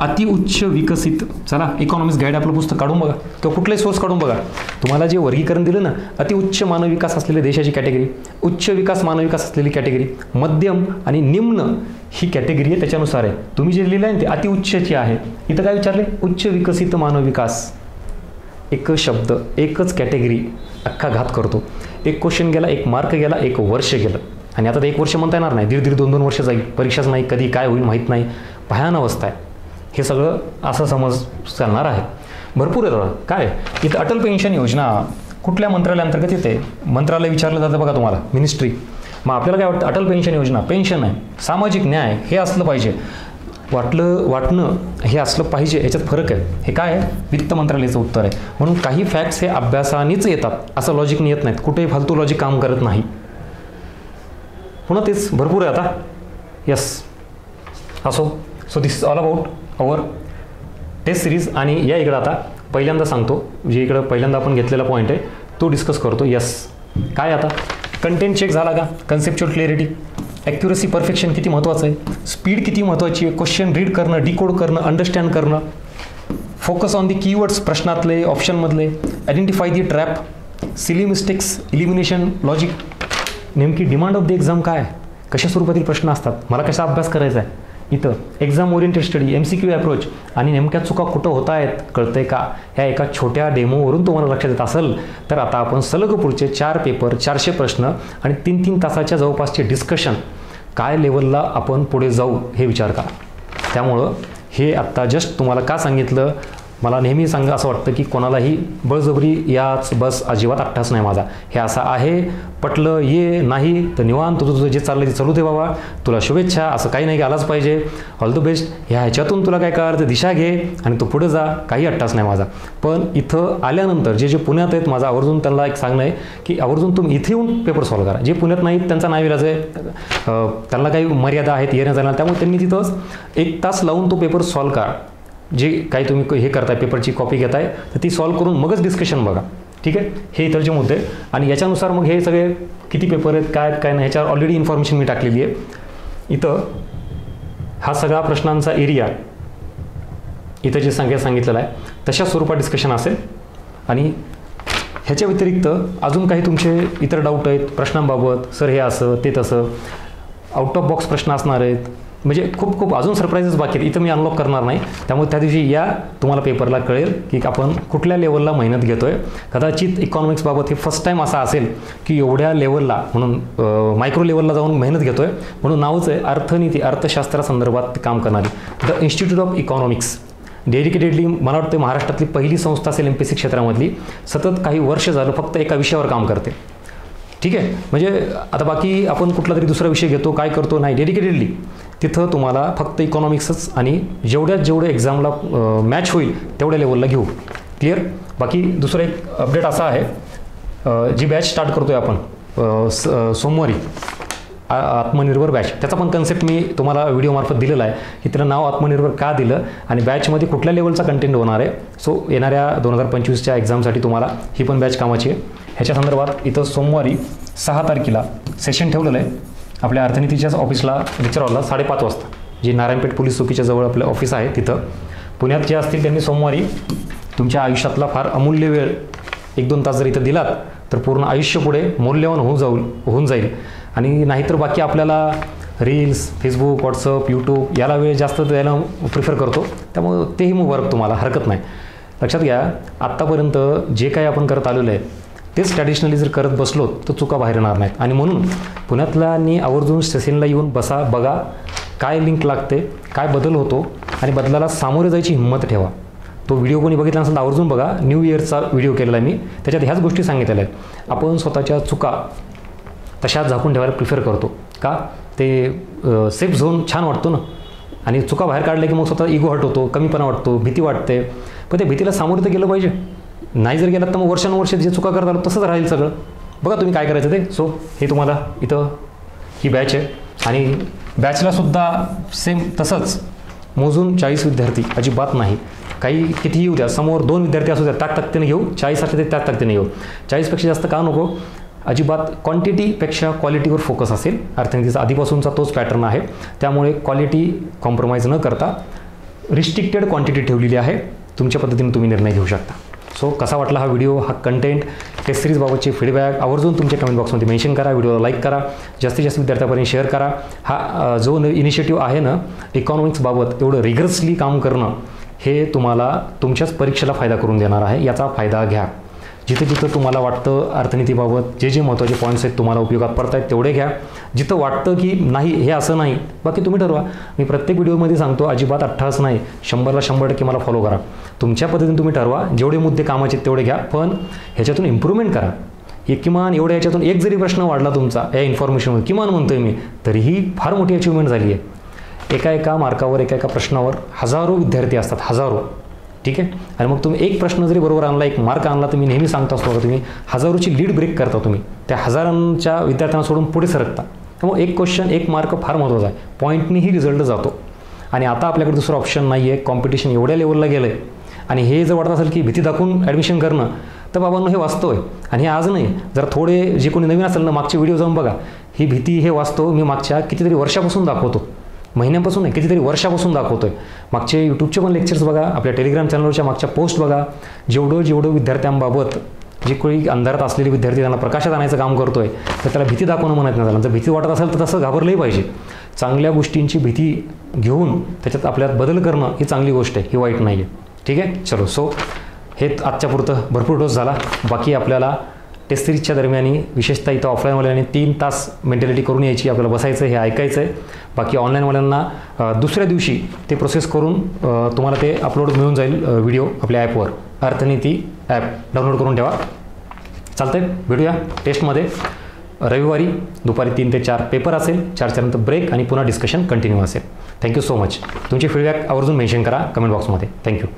अतिउच्च विकसित. चला इकॉनॉमिक्स गाईड आपलं पुस्तक काढून बघा किंवा कुठलाही सोर्स काढून बघा. तुम्हाला जे वर्गीकरण दिलं ना, अतिउच्च मानव विकास असलेल्या देशाची कॅटेगरी, उच्च विकास मानव विकास असलेली कॅटेगरी, मध्यम आणि निम्न ही कॅटेगरी आहे, त्याच्यानुसार आहे. तुम्ही जे लिहिलं आहे ते अतिउच्चची आहे. इथं काय विचारले? उच्च विकसित मानव विकास. एकच शब्द, एकच कॅटेगरी अख्खा घात करतो. एक क्वेश्चन गेला, एक मार्क गेला, एक वर्ष गेलं. आणि आता 1 वर्ष म्हणता येणार नाही, 1.5 2 वर्ष जाईल, परीक्षाच नाही, कधी काय होईल माहीत नाही, भयान अवस्था आहे. हे सगळं असं समज चालणार आहे. भरपूर आहे. काय इथं अटल पेन्शन योजना कुठल्या मंत्रालयाअंतर्गत येते? मंत्रालय विचारलं जातं बघा तुम्हाला, मिनिस्ट्री. मग आपल्याला काय वाटतं? अटल पेन्शन योजना, पेन्शन आहे, सामाजिक न्याय हे असलं पाहिजे, वाटणं हे असलं पाहिजे, याच्यात फरक आहे. हे काय आहे? वित्त मंत्रालयाचं उत्तर आहे. म्हणून काही फॅक्ट्स हे अभ्यासानेच येतात, असं लॉजिकने येत नाहीत, कुठेही फालतू लॉजिक काम करत नाही. पुन्हा तेच भरपूर आहे आता. यस असो. So this is all about our test series. आणि या इकडं आता पहिल्यांदा सांगतो, जे इकडं पहिल्यांदा आपण घेतलेला पॉईंट आहे तो डिस्कस करतो. यस काय आता कंटेंट चेक झाला का? कन्सेप्च्युअल क्लिअरिटी, ॲक्युरसी, परफेक्शन किती महत्त्वाचं आहे, स्पीड किती महत्त्वाची आहे, क्वेश्चन रीड करणं, डिकोड करणं, अंडरस्टँड करणं, फोकस ऑन दी कीवर्ड्स प्रश्नातले ऑप्शनमधले, identify the trap, silly mistakes, elimination logic, नेमकी डिमांड ऑफ द एक्झाम काय, कशा स्वरूपातील प्रश्न असतात, मला कसा अभ्यास करायचा आहे, इथं exam oriented study, MCQ approach, आणि नेमक्या चुका कुठं होत आहेत कळतंय का? ह्या एका छोट्या डेमोवरून तुम्हाला लक्षात येत असेल तर आता आपण सलग पुढचे 4 पेपर, 400 प्रश्न आणि 3-3 तासाच्या जवळपासचे डिस्कशन काय लेवलला आपण पुढे जाऊ हे विचार करा. त्यामुळं हे आत्ता जस्ट तुम्हाला का सांगितलं, मला नेहमी असं वाटतं की कोणालाही बळजबरी याच बस अजिबात अट्टास नाही माझा. हे असं आहे, पटलं ये, नाही तर निवांत तुझं जे चाललं ते चालू दे बाबा, तुला शुभेच्छा, असं काही नाही की आलाच पाहिजे, ऑल द बेस्ट. ह्याच्यातून तुला काय कळलं तर दिशा घे आणि तू पुढे जा, काही अट्टास नाही माझा. पण इथं आल्यानंतर जे पुण्यात आहेत, माझं आवर्जून त्यांना एक सांगणं आहे की आवर्जून तुम्ही इथे येऊन पेपर सॉल्व्ह करा. जे पुण्यात नाहीत त्यांचा नाईलाज आहे, त्यांना काही मर्यादा आहेत येण्या जाणार, त्यामुळे त्यांनी तिथंच 1 तास लावून तो पेपर सॉल्व्ह करा. जे काही तुम्ही हे करताय, पेपरची कॉपी घेताय तर ती सॉल्व्ह करून मगच डिस्कशन बघा. ठीक आहे, हे इतरचे मुद्दे. आणि याच्यानुसार मग हे सगळे किती पेपर आहेत, काय काय नाही, ह्याच्यावर ऑलरेडी इन्फॉर्मेशन मी टाकलेली आहे. इथं हा सगळा प्रश्नांचा एरिया इथं जे संख्या सांगितलेला आहे तशा स्वरूपात डिस्कशन असेल. आणि ह्याच्या व्यतिरिक्त अजून काही तुमचे इतर डाऊट आहेत प्रश्नांबाबत, सर हे असं ते तसं, आउट ऑफ बॉक्स प्रश्न असणार आहेत, म्हणजे खूप खूप अजून सरप्राईजेस बाकी आहेत, इथं मी अनलॉक करणार नाही. त्यामुळे त्या दिवशी या तुम्हाला पेपरला कळेल की आपण कुठल्या लेवलला मेहनत घेतो आहे. कदाचित इकॉनॉमिक्सबाबत हे फर्स्ट टाईम असा असेल की एवढ्या लेवलला म्हणून मायक्रो लेवलला जाऊन मेहनत घेतो आहे. म्हणून नावच आहे अर्थनीती, अर्थशास्त्रासंदर्भात काम करणारी the institute of economics. Dedicatedly मला वाटतं महाराष्ट्रातली पहिली संस्था असेल MPSC क्षेत्रामधली, सतत काही वर्ष झालं फक्त एका विषयावर काम करते. ठीक आहे, म्हणजे आता बाकी आपण कुठला तरी दुसरा विषय घेतो काय करतो नाही, डेडिकेटेडली तिथं तुम्हाला फक्त इकॉनॉमिक्सच आणि जेवढे एक्झामला मॅच होईल तेवढ्या लेवलला घेऊ. क्लिअर. बाकी दुसरं एक अपडेट असा आहे, जी बॅच स्टार्ट करतो आहे आपण सोमवारी, आत्मनिर्भर बॅच, त्याचा पण कन्सेप्ट मी तुम्हाला व्हिडिओमार्फत दिलेला आहे की त्याला नाव आत्मनिर्भर का दिलं आणि बॅचमध्ये कुठल्या लेवलचा कंटेंट होणार आहे. सो येणाऱ्या 2025च्या एक्झामसाठी तुम्हाला ही पण बॅच कामाची आहे. ह्याच्या संदर्भात इथं सोमवारी 6 तारखेला सेशन ठेवलेलं आहे आपल्या अर्थनीतीच्याच ऑफिसला, लेक्चर हॉलला 5:30 वाजता, जे नारायणपेठ पोलीस चौकीच्या जवळ आपलं ऑफिस आहे तिथं. पुण्यात जे असतील त्यांनी सोमवारी तुमच्या आयुष्यातला फार अमूल्य वेळ 1-2 तास जर इथं दिलात तर पूर्ण आयुष्य पुढे मौल्यवान होऊन जाईल. आणि नाहीतर बाकी आपल्याला रील्स, फेसबुक, व्हॉट्सअप, यूट्यूब याला वेळ जास्त द्यायला प्रिफर करतो. त्यामुळे तेही मग वर्क तुम्हाला हरकत नाही. लक्षात घ्या, आत्तापर्यंत जे काही आपण करत आलेलं आहे तेच ट्रॅडिशनली जर करत बसलो तर चुका बाहेर येणार नाहीत. आणि म्हणून पुण्यातल्यानी आवर्जून सेशनला येऊन बसा, बघा काय लिंक लागते, काय बदल होतो आणि बदलाला सामोरे जायची हिंमत ठेवा. तो व्हिडिओ कोणी बघितला नसेल तर आवर्जून बघा. न्यू इयरचा व्हिडिओ केलेला आहे मी, त्याच्यात ह्याच गोष्टी सांगितलेल्या आहेत. आपण स्वतःच्या चुका तशाच झाकून ठेवायला प्रिफर करतो का, ते सेफ झोन छान वाटतो ना. आणि चुका बाहेर काढल्या की मग स्वतः इगो हर्ट होतो, कमीपणा वाटतो, भीती वाटते. पण त्या भीतीला सामोरं तर गेलं पाहिजे. नाही जर गेलात तर मग वर्षानुवर्ष जे चुका करत आलो तसंच राहील सगळं. बघा तुम्ही काय करायचं ते. सो हे तुम्हाला इथं ही बॅच आहे आणि बॅचलासुद्धा सेम तसंच मोजून 40 विद्यार्थी, अजिबात नाही. काही कितीही येऊ द्या, समोर 2 विद्यार्थी असू द्या, ताकदीने घेऊ. 40 असले ते ताकदीने घेऊ. 40पेक्षा जास्त का नको, अजिबात क्वांटिटीपेक्षा क्वालिटीवर फोकस असेल. अर्थनीतीचा आधीपासूनचा तोच पॅटर्न आहे. त्यामुळे क्वालिटी कॉम्प्रोमाइज न करता रिस्ट्रिक्टेड क्वांटिटी ठेवलेली आहे. तुमच्या पद्धतीने तुम्ही निर्णय घेऊ शकता. सो कसा वाटला हा व्हिडिओ, हा कंटेंट, टेस्ट सिरीजबाबतचे फीडबॅक आवर्जून तुमच्या कमेंट बॉक्समध्ये मेन्शन करा. व्हिडिओला लाईक करा, जास्तीत जास्त विद्यार्थ्यापर्यंत शेअर करा. हा जो इनिशिएटिव्ह आहे ना इकॉनॉमिक्सबाबत एवढं रिगरसली काम करणं, हे तुम्हाला तुमच्याच परीक्षेला फायदा करून देणार आहे. याचा फायदा घ्या. जिथे जिथं तुम्हाला वाटतं अर्थनीतीबाबत जे महत्त्वाचे पॉईंट्स आहेत तुम्हाला उपयोगात पडत आहेत तेवढे घ्या. जिथं वाटतं की नाही हे असं नाही, बाकी तुम्ही ठरवा. मी प्रत्येक व्हिडिओमध्ये सांगतो अजिबात अट्टहास नाही, 100ला 100% मला फॉलो करा. तुमच्या पद्धतीने तुम्ही ठरवा. जेवढे मुद्दे कामाचे तेवढे घ्या, पण ह्याच्यातून इम्प्रूव्हमेंट करा. किमान एवढ्या ह्याच्यातून एक जरी प्रश्न वाढला तुमचा या इन्फॉर्मेशनवर, किमान म्हणतोय मी, तरीही फार मोठी अचिव्हमेंट झाली आहे. एका मार्कावर, एका प्रश्नावर हजारो विद्यार्थी असतात, हजारो. ठीक आहे. आणि मग तुम्ही एक प्रश्न जरी बरोबर आणला, एक मार्क आणला, तर मी नेहमी सांगतो असतो, तुम्ही हजारोची लीड ब्रेक करता. तुम्ही त्या हजारांच्या विद्यार्थ्यांना सोडून पुढे सरकता. त्यामुळे एक क्वेश्चन, एक मार्क फार महत्त्वाचा आहे. पॉईंटनीही रिझल्ट जातो. आणि आता आपल्याकडे दुसरं ऑप्शन नाही आहे. कॉम्पिटिशन एवढ्या लेवलला गेलं आहे. आणि हे जर वाटत असेल की भीती दाखवून ॲडमिशन करणं, तर बाबांनो हे वास्तव आहे. आणि हे आज नाही, जरा थोडे जे कोणी नवीन असेल ना, मागचे व्हिडिओ जाऊन बघा. ही भीती, हे वास्तव मी मागच्या कितीतरी वर्षापासून दाखवतो. महिन्यापासून नाही, कितीतरी वर्षापासून दाखवतो आहे. मागचे यूट्यूबचे पण लेक्चर्स बघा, आपल्या टेलिग्राम चॅनलवरच्या मागच्या पोस्ट बघा. जेवढं विद्यार्थ्यांबाबत जे कोणी अंधारात असलेले विद्यार्थी त्यांना प्रकाशात आणायचं काम करतो आहे, तर त्याला भीती दाखवणं म्हणत नाही. त्याला जर भीती वाटत असेल तर तसं घाबरलंही पाहिजे. चांगल्या गोष्टींची भीती घेऊन त्याच्यात आपल्यात बदल करणं ही चांगली गोष्ट आहे, ही वाईट नाही आहे. ठीक आहे. चलो, सो हे आजच्या पुरतं भरपूर डोस झाला. बाकी आपल्याला टेस्ट सिरीजच्या दरम्यान विशेषतः इथं ऑफलाईनवाल्यांनी 3 तास मेंटॅलिटी करून यायची, आपल्याला बसायचं, हे ऐकायचं आहे. बाकी ऑनलाईनवाल्यांना दुसऱ्या दिवशी ते प्रोसेस करून तुम्हाला ते अपलोड मिळून जाईल व्हिडिओ आपल्या ॲपवर. अर्थनीती ॲप डाउनलोड करून ठेवा. चालतं आहे. भेटूया टेस्टमध्ये. रविवारी दुपारी 3 ते 4 पेपर असेल, 4च्या नंतर ब्रेक आणि पुन्हा डिस्कशन कंटिन्यू असेल. Thank you so much. तुमचे फीडबॅक आवर्जून मेन्शन करा कमेंट बॉक्समध्ये. थँक्यू.